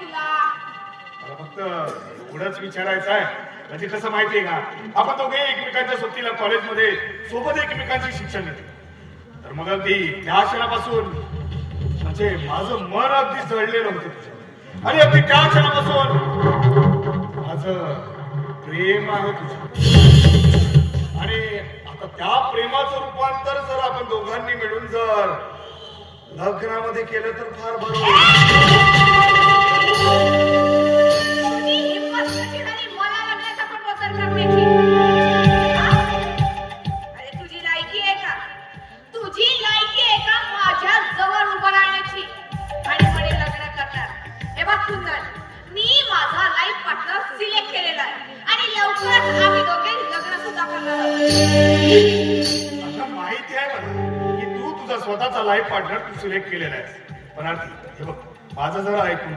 तुला? मला फक्त एवढंच विचारायचं आहे, म्हणजे कसं माहितीये का, आपण दोघे एकमेकांच्या सोबतीला कॉलेजमध्ये सोबत एकमेकांचे शिक्षण घेतो. तर मग अगदी त्या क्षणापासून म्हणजे माझं मन अगदी जळलेलं होतं तुझ्यावर. आणि अगदी त्या क्षणापासून माझं प्रेम आहे तुझ्या. आणि आता त्या प्रेमाचं रूपांतर जर आपण दोघांनी मिळून जर लग्नामध्ये केलं तर फार बरं होईल. तुझी हिंमत कशी झाली मला लग्नाचा प्रपोजल करण्याची? अरे तुझी लायकी आहे का? तुझी लायकी आहे का माझ्या जवळ उभं राहण्याची आणि म्हणे लग्न करणार? हे बघ सुंदर, मी माझा लाईफ पार्टनर सिलेक्ट केलेला आहे आणि लवकरच आम्ही दोघे लग्न सुद्धा करणार आहोत. आता माहिती आहे मला की तू तुझा स्वतःचा लाईफ पार्टनर तू सिलेक्ट केलेला आहेस, पण आरती हे बघ माझं जरा ऐकून